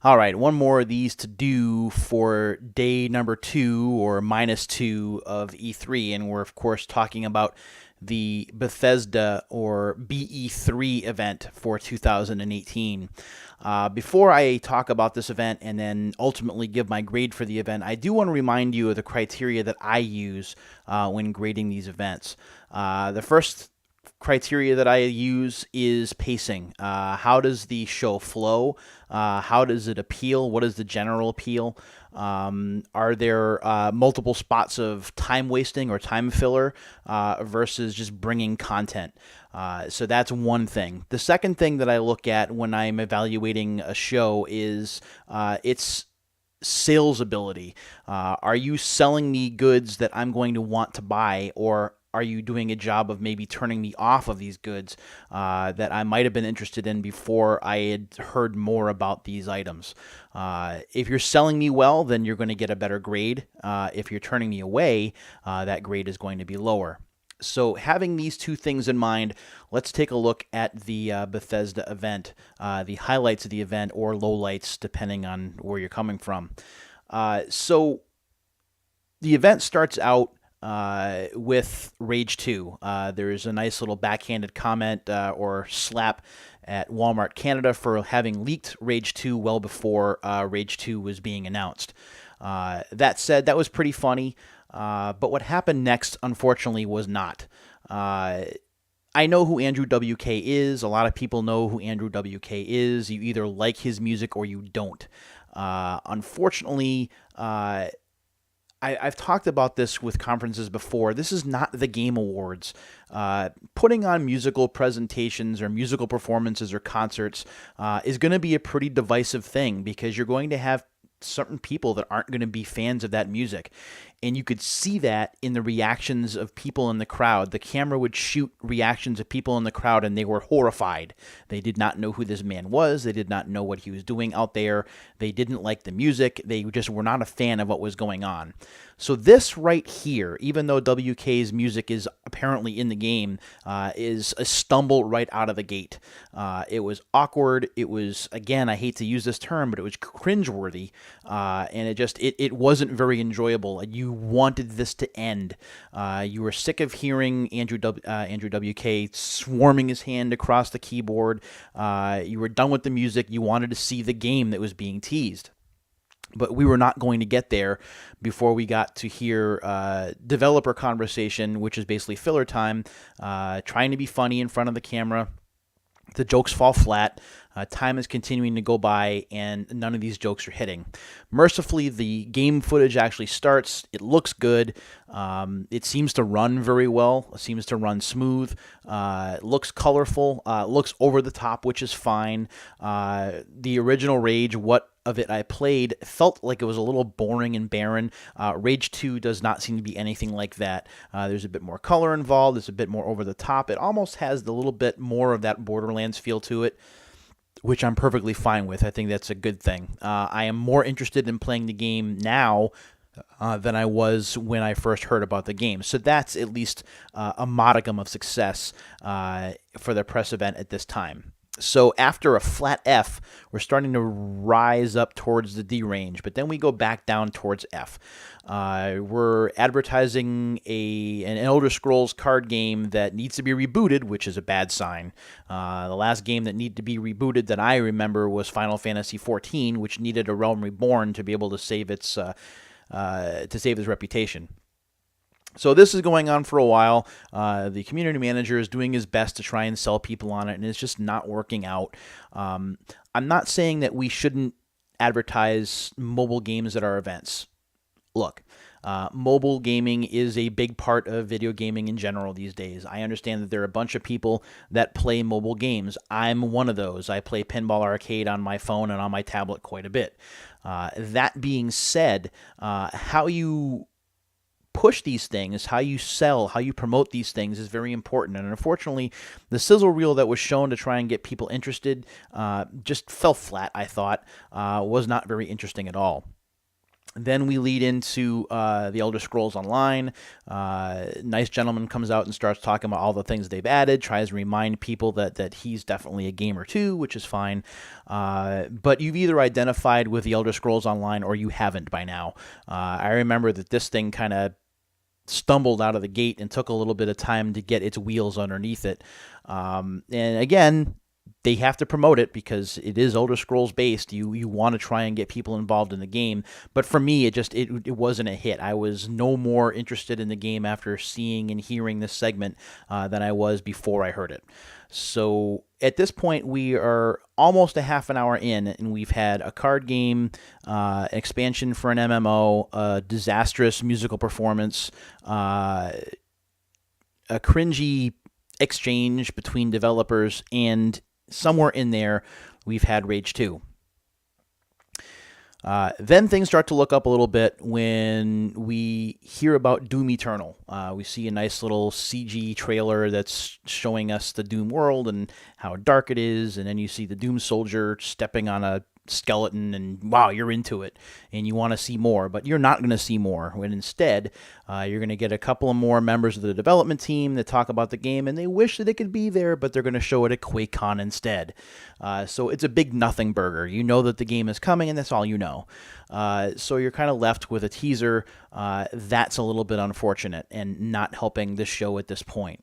All right, one more of these to do for day number 2 or -2 of E3, and we're of course talking about the Bethesda or BE3 event for 2018. Before I talk about this event and then ultimately give my grade for the event, I do want to remind you of the criteria that I use when grading these events. The first criteria that I use is pacing. How does the show flow? How does it appeal? What is the general appeal? Are there multiple spots of time wasting or time filler versus just bringing content? So that's one thing. The second thing that I look at when I'm evaluating a show is its sales ability. Are you selling me goods that I'm going to want to buy, or are you doing a job of maybe turning me off of these goods that I might have been interested in before I had heard more about these items? If you're selling me well, then you're going to get a better grade. If you're turning me away, that grade is going to be lower. So having these two things in mind, let's take a look at the Bethesda event, the highlights of the event or lowlights, depending on where you're coming from. So the event starts out with Rage 2. There's a nice little backhanded comment or slap at Walmart Canada for having leaked Rage 2 well before Rage 2 was being announced. That said, that was pretty funny. But what happened next, unfortunately, was not. I know who Andrew WK is. A lot of people know who Andrew WK is. You either like his music or you don't. Unfortunately, I've talked about this with conferences before. This is not the Game Awards. Putting on musical presentations or musical performances or concerts is going to be a pretty divisive thing because you're going to have certain people that aren't going to be fans of that music. And you could see that in the reactions of people in the crowd. The camera would shoot reactions of people in the crowd, and they were horrified. They did not know who this man was. They did not know what he was doing out there. They didn't like the music. They just were not a fan of what was going on. So this right here, even though WK's music is apparently in the game, is a stumble right out of the gate. It was awkward. It was, again, I hate to use this term, but it was cringeworthy, and it wasn't very enjoyable. You wanted this to end. You were sick of hearing Andrew WK swarming his hand across the keyboard. You were done with the music. You wanted to see the game that was being teased. But we were not going to get there before we got to hear developer conversation, which is basically filler time, trying to be funny in front of the camera. The jokes fall flat. Time is continuing to go by, and none of these jokes are hitting. Mercifully, the game footage actually starts. It looks good. It seems to run very well. It seems to run smooth. It looks colorful. It looks over the top, which is fine. The original Rage, what of it I played, felt like it was a little boring and barren. Rage 2 does not seem to be anything like that. There's a bit more color involved. It's a bit more over the top. It almost has a little bit more of that Borderlands feel to it, which I'm perfectly fine with. I think that's a good thing. I am more interested in playing the game now than I was when I first heard about the game. So that's at least a modicum of success for the press event at this time. So after a flat F, we're starting to rise up towards the D range, but then we go back down towards F. We're advertising an Elder Scrolls card game that needs to be rebooted, which is a bad sign. The last game that needed to be rebooted that I remember was Final Fantasy XIV, which needed a Realm Reborn to be able to save its reputation. So this is going on for a while. The community manager is doing his best to try and sell people on it, and it's just not working out. I'm not saying that we shouldn't advertise mobile games at our events. Look, mobile gaming is a big part of video gaming in general these days. I understand that there are a bunch of people that play mobile games. I'm one of those. I play Pinball Arcade on my phone and on my tablet quite a bit. That being said, how you push these things, how you sell, how you promote these things is very important. And unfortunately, the sizzle reel that was shown to try and get people interested just fell flat, I thought, was not very interesting at all. Then we lead into the Elder Scrolls Online. Nice gentleman comes out and starts talking about all the things they've added, tries to remind people that he's definitely a gamer too, which is fine. But you've either identified with the Elder Scrolls Online or you haven't by now. I remember that this thing kind of stumbled out of the gate and took a little bit of time to get its wheels underneath it. And again, they have to promote it because it is Elder Scrolls based. You want to try and get people involved in the game, but for me, it wasn't a hit. I was no more interested in the game after seeing and hearing this segment than I was before I heard it. So at this point, we are almost a half an hour in, and we've had a card game, expansion for an MMO, a disastrous musical performance, a cringy exchange between developers, and somewhere in there, we've had Rage 2. Then things start to look up a little bit when we hear about Doom Eternal. We see a nice little CG trailer that's showing us the Doom world and how dark it is, and then you see the Doom soldier stepping on a skeleton, and wow, you're into it, and you want to see more, but you're not going to see more. When instead, you're going to get a couple of more members of the development team that talk about the game, and they wish that it could be there, but they're going to show it at QuakeCon instead. So it's a big nothing burger. You know that the game is coming, and that's all you know. So you're kind of left with a teaser. That's a little bit unfortunate and not helping the show at this point.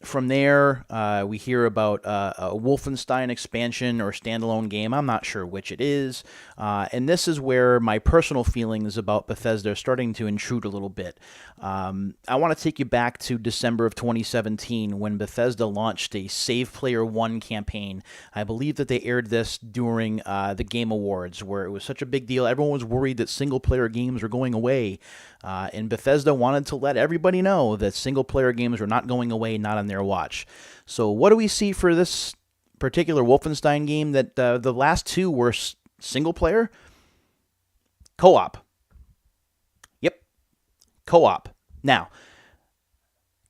From there, we hear about a Wolfenstein expansion or standalone game. I'm not sure which it is. And this is where my personal feelings about Bethesda are starting to intrude a little bit. I want to take you back to December of 2017 when Bethesda launched a Save Player 1 campaign. I believe that they aired this during the Game Awards, where it was such a big deal. Everyone was worried that single-player games were going away. And Bethesda wanted to let everybody know that single-player games were not going away, not on their watch. So what do we see for this particular Wolfenstein game? That the last two were single-player? Co-op. Yep. Co-op. Now,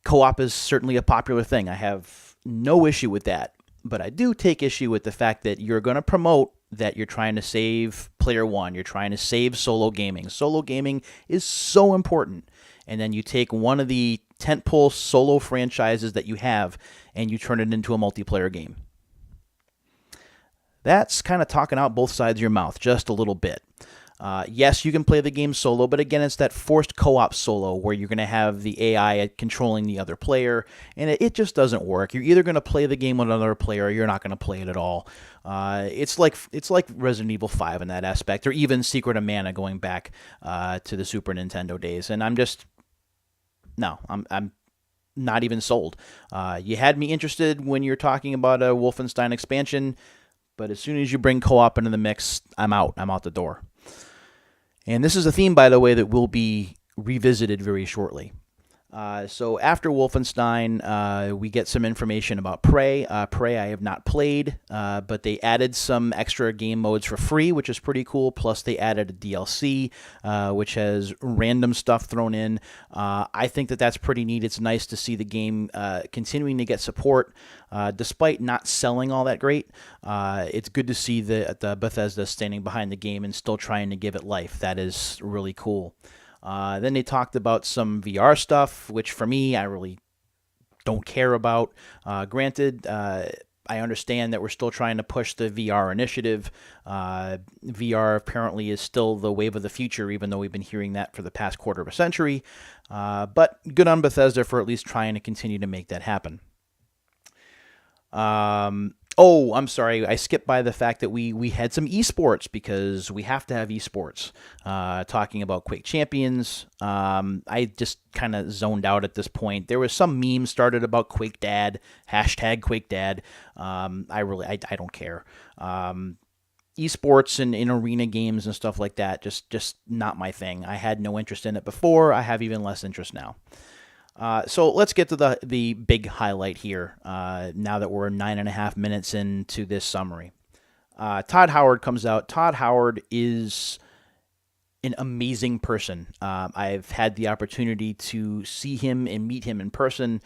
co-op is certainly a popular thing. I have no issue with that. But I do take issue with the fact that you're going to promote that you're trying to save player one. You're trying to save solo gaming. Solo gaming is so important. And then you take one of the tentpole solo franchises that you have and you turn it into a multiplayer game. That's kind of talking out both sides of your mouth just a little bit. Yes, you can play the game solo, but again, it's that forced co-op solo where you're going to have the AI controlling the other player, and it just doesn't work. You're either going to play the game with another player, or you're not going to play it at all. It's like Resident Evil 5 in that aspect, or even Secret of Mana going back to the Super Nintendo days. And I'm not even sold. You had me interested when you're talking about a Wolfenstein expansion, but as soon as you bring co-op into the mix, I'm out. I'm out the door. And this is a theme, by the way, that will be revisited very shortly. So after Wolfenstein, we get some information about Prey. Prey I have not played, but they added some extra game modes for free, which is pretty cool. Plus they added a DLC, which has random stuff thrown in. I think that that's pretty neat. It's nice to see the game continuing to get support, despite not selling all that great. It's good to see the Bethesda standing behind the game and still trying to give it life. That is really cool. Then they talked about some VR stuff, which for me, I really don't care about. Granted, I understand that we're still trying to push the VR initiative. VR apparently is still the wave of the future, even though we've been hearing that for the past quarter of a century. But good on Bethesda for at least trying to continue to make that happen. Oh, I'm sorry. I skipped by the fact that we had some esports because we have to have esports. Talking about Quake Champions, I just kind of zoned out at this point. There was some meme started about Quake Dad, hashtag Quake Dad. I don't care. Esports and in arena games and stuff like that, just not my thing. I had no interest in it before. I have even less interest now. So let's get to the big highlight here, now that we're 9.5 minutes into this summary. Todd Howard comes out. Todd Howard is an amazing person. I've had the opportunity to see him and meet him in person.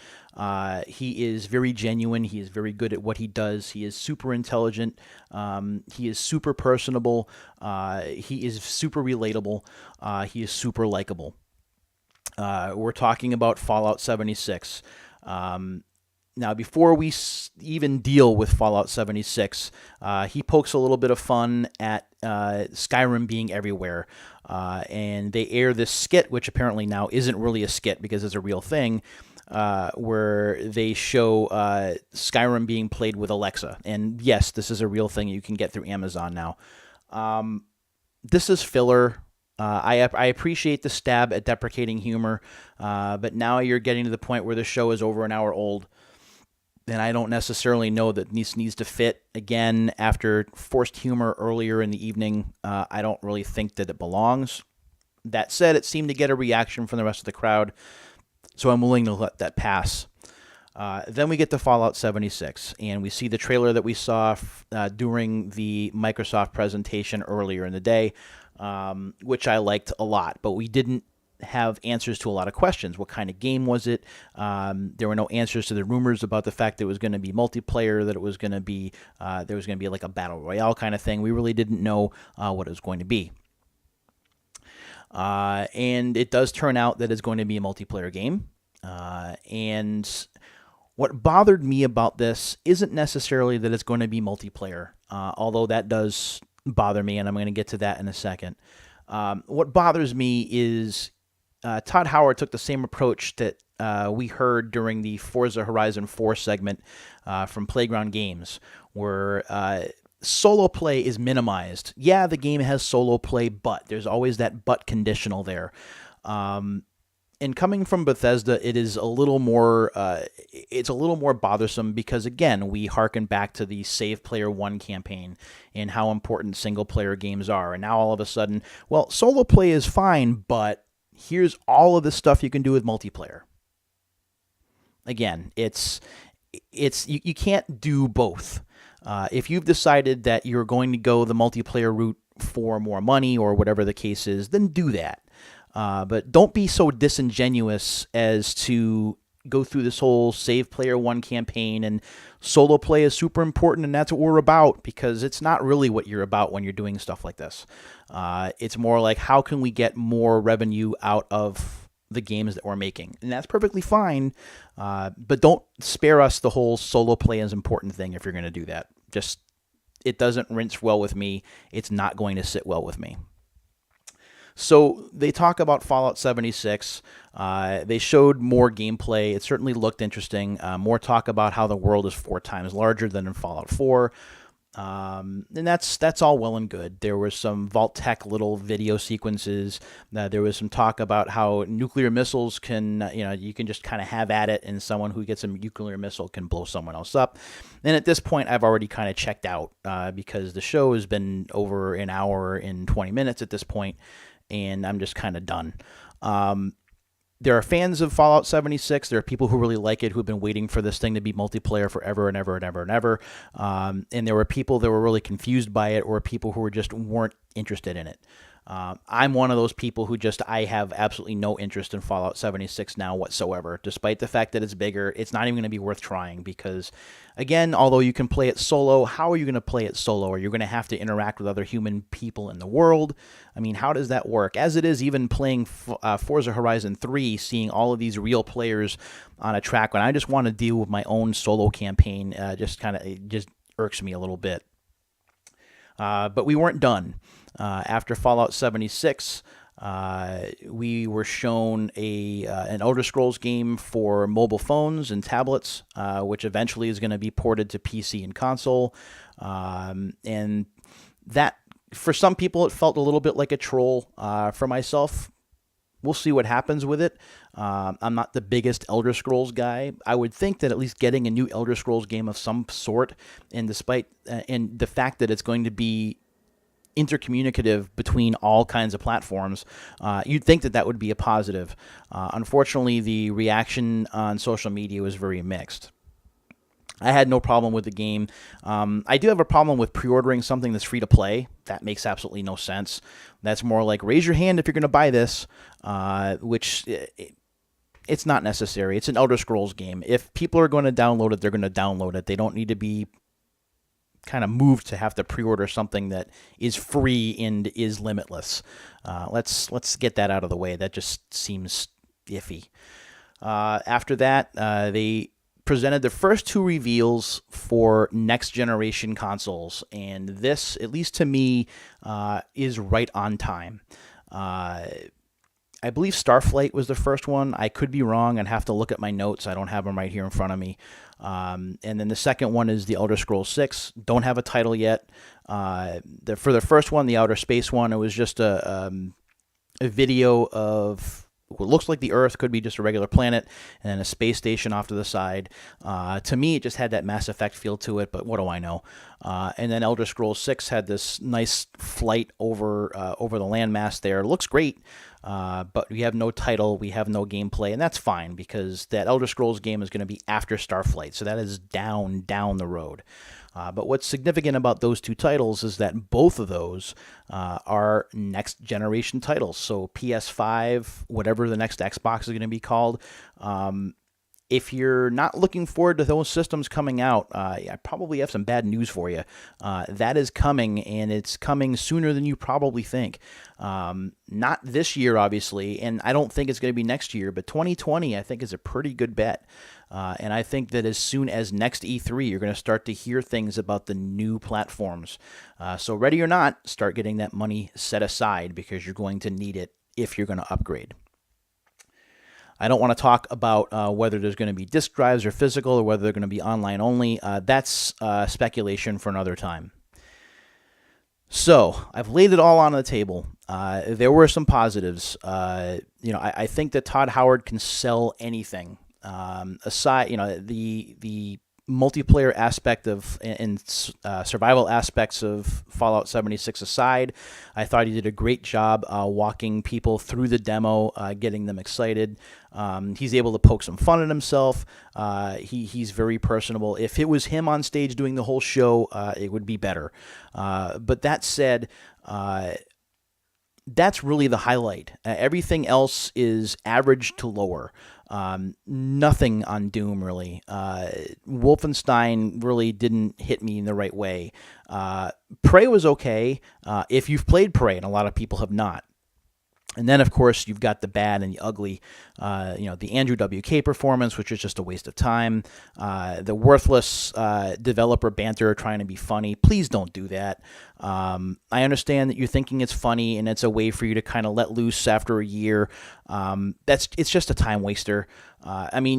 He is very genuine. He is very good at what he does. He is super intelligent. He is super personable. He is super relatable. He is super likable. We're talking about Fallout 76. Now, before we even deal with Fallout 76, he pokes a little bit of fun at Skyrim being everywhere. And they air this skit, which apparently now isn't really a skit because it's a real thing, where they show Skyrim being played with Alexa. And yes, this is a real thing you can get through Amazon now. This is filler. I appreciate the stab at deprecating humor, but now you're getting to the point where the show is over an hour old. And I don't necessarily know that this needs to fit. Again, after forced humor earlier in the evening, I don't really think that it belongs. That said, it seemed to get a reaction from the rest of the crowd, so I'm willing to let that pass. Then we get to Fallout 76, and we see the trailer that we saw during the Microsoft presentation earlier in the day, which I liked a lot, but we didn't have answers to a lot of questions. What kind of game was it? There were no answers to the rumors about the fact that it was going to be multiplayer, that it was going to be there was going to be like a battle royale kind of thing. We really didn't know what it was going to be. And it does turn out that it's going to be a multiplayer game. And what bothered me about this isn't necessarily that it's going to be multiplayer, although that does bother me, and I'm going to get to that in a second. What bothers me is Todd Howard took the same approach that we heard during the Forza Horizon 4 segment from Playground Games, where solo play is minimized. Yeah, the game has solo play, but there's always that but conditional there. And coming from Bethesda, it is a little more bothersome because, again, we harken back to the Save Player 1 campaign and how important single-player games are. And now all of a sudden, well, solo play is fine, but here's all of the stuff you can do with multiplayer. Again, you can't do both. If you've decided that you're going to go the multiplayer route for more money or whatever the case is, then do that. But don't be so disingenuous as to go through this whole Save Player 1 campaign and solo play is super important and that's what we're about, because it's not really what you're about when you're doing stuff like this. It's more like, how can we get more revenue out of the games that we're making? And that's perfectly fine, but don't spare us the whole solo play is important thing if you're going to do that. Just, it doesn't rinse well with me. It's not going to sit well with me. So they talk about Fallout 76. They showed more gameplay. It certainly looked interesting. More talk about how the world is 4 times larger than in Fallout 4. And that's all well and good. There were some Vault-Tec little video sequences. There was some talk about how nuclear missiles can, you can just kind of have at it, and someone who gets a nuclear missile can blow someone else up. And at this point, I've already kind of checked out because the show has been over an hour and 20 minutes at this point, and I'm just kind of done. There are fans of Fallout 76. There are people who really like it, who have been waiting for this thing to be multiplayer forever and ever and ever and ever. And there were people that were really confused by it, or people who weren't interested in it. I'm one of those people who I have absolutely no interest in Fallout 76 now whatsoever. Despite the fact that it's bigger, it's not even going to be worth trying because, again, although you can play it solo, how are you going to play it solo? Are you going to have to interact with other human people in the world? I mean, how does that work? As it is, even playing Forza Horizon 3, seeing all of these real players on a track when I just want to deal with my own solo campaign just irks me a little bit. But we weren't done. After Fallout 76, we were shown an Elder Scrolls game for mobile phones and tablets, which eventually is going to be ported to PC and console. And that, for some people, it felt a little bit like a troll. For myself, we'll see what happens with it. I'm not the biggest Elder Scrolls guy. I would think that at least getting a new Elder Scrolls game of some sort, and despite and the fact that it's going to be intercommunicative between all kinds of platforms, you'd think that would be a positive. Unfortunately, the reaction on social media was very mixed. I had no problem with the game. I do have a problem with pre-ordering something that's free to play. That makes absolutely no sense. That's more like raise your hand if you're going to buy this, which it's not necessary. It's an Elder Scrolls game. If people are going to download it, they're going to download it. They don't need to be kind of moved to have to pre-order something that is free and is limitless. Let's get that out of the way. That just seems iffy. After that, they presented the first two reveals for next generation consoles, and this, at least to me, is right on time. I believe Starflight was the first one. I could be wrong. I'd have to look at my notes. I don't have them right here in front of me. And then the second one is the Elder Scrolls 6. Don't have a title yet. For the first one, the Outer Space one, it was just a video of what looks like the Earth, could be just a regular planet, and then a space station off to the side. To me, it just had that Mass Effect feel to it, but what do I know? And then Elder Scrolls 6 had this nice flight over the landmass there. It looks great, but we have no title, we have no gameplay, and that's fine because that Elder Scrolls game is going to be after Starflight, so that is down the road. But what's significant about those two titles is that both of those are next generation titles. So PS5, whatever the next Xbox is going to be called. If you're not looking forward to those systems coming out, I probably have some bad news for you. That is coming, and it's coming sooner than you probably think. Not this year, obviously, and I don't think it's going to be next year, but 2020, I think, is a pretty good bet. And I think that as soon as next E3, you're going to start to hear things about the new platforms. So ready or not, start getting that money set aside because you're going to need it if you're going to upgrade. I don't want to talk about whether there's going to be disk drives or physical or whether they're going to be online only. That's speculation for another time. So I've laid it all on the table. There were some positives. I think that Todd Howard can sell anything. Aside, the multiplayer aspect of and survival aspects of Fallout 76 aside, I thought he did a great job walking people through the demo, getting them excited. He's able to poke some fun at himself. He's very personable. If it was him on stage doing the whole show, it would be better. But that said, that's really the highlight. Everything else is average to lower. Nothing on Doom, really. Wolfenstein really didn't hit me in the right way. Prey was okay, if you've played Prey, and a lot of people have not. And then, of course, you've got the bad and the ugly, the Andrew WK performance, which is just a waste of time. The worthless developer banter trying to be funny. Please don't do that. I understand that you're thinking it's funny and it's a way for you to kind of let loose after a year. It's just a time waster.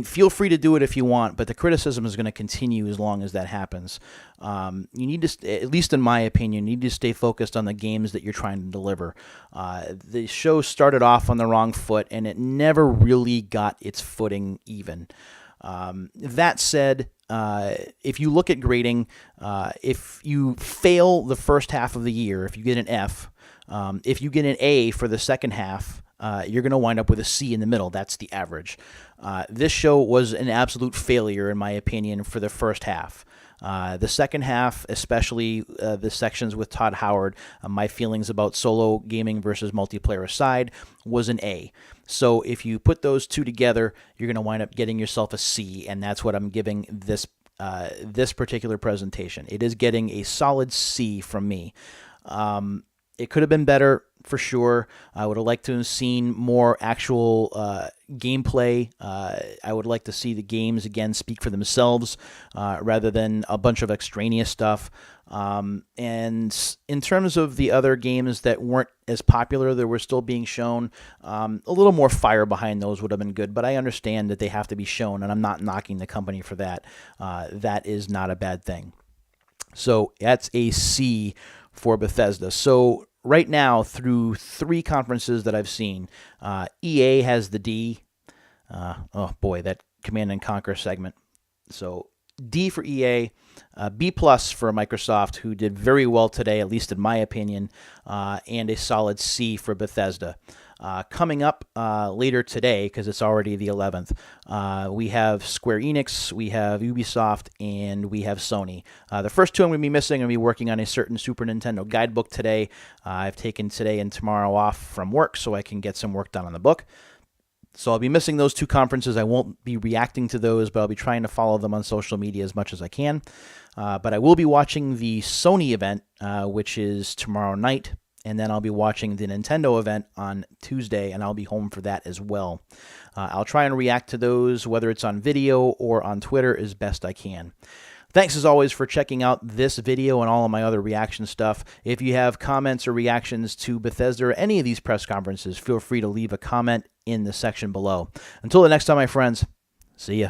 Feel free to do it if you want, but the criticism is going to continue as long as that happens. You need to, at least in my opinion, you need to stay focused on the games that you're trying to deliver. The show started off on the wrong foot, and it never really got its footing even. That said, if you look at grading, if you fail the first half of the year, if you get an F, if you get an A for the second half, you're going to wind up with a C in the middle. That's the average. This show was an absolute failure, in my opinion, for the first half. The second half, especially the sections with Todd Howard, my feelings about solo gaming versus multiplayer aside, was an A. So if you put those two together, you're going to wind up getting yourself a C, and that's what I'm giving this particular presentation. It is getting a solid C from me. It could have been better, for sure. I would have liked to have seen more actual gameplay. I would like to see the games, again, speak for themselves rather than a bunch of extraneous stuff. And in terms of the other games that weren't as popular that were still being shown, a little more fire behind those would have been good. But I understand that they have to be shown, and I'm not knocking the company for that. That is not a bad thing. So that's a C for Bethesda. So right now, through 3 conferences that I've seen, EA has the D. Oh boy, that Command and Conquer segment. So D for EA, B plus for Microsoft, who did very well today, at least in my opinion, and a solid C for Bethesda. Coming up later today, because it's already the 11th, we have Square Enix, we have Ubisoft, and we have Sony. The first two I'm going to be missing. I'm going to be working on a certain Super Nintendo guidebook today. I've taken today and tomorrow off from work so I can get some work done on the book. So I'll be missing those two conferences. I won't be reacting to those, but I'll be trying to follow them on social media as much as I can. But I will be watching the Sony event, which is tomorrow night, and then I'll be watching the Nintendo event on Tuesday, and I'll be home for that as well. I'll try and react to those, whether it's on video or on Twitter, as best I can. Thanks as always for checking out this video and all of my other reaction stuff. If you have comments or reactions to Bethesda or any of these press conferences, feel free to leave a comment in the section below. Until the next time, my friends, see ya.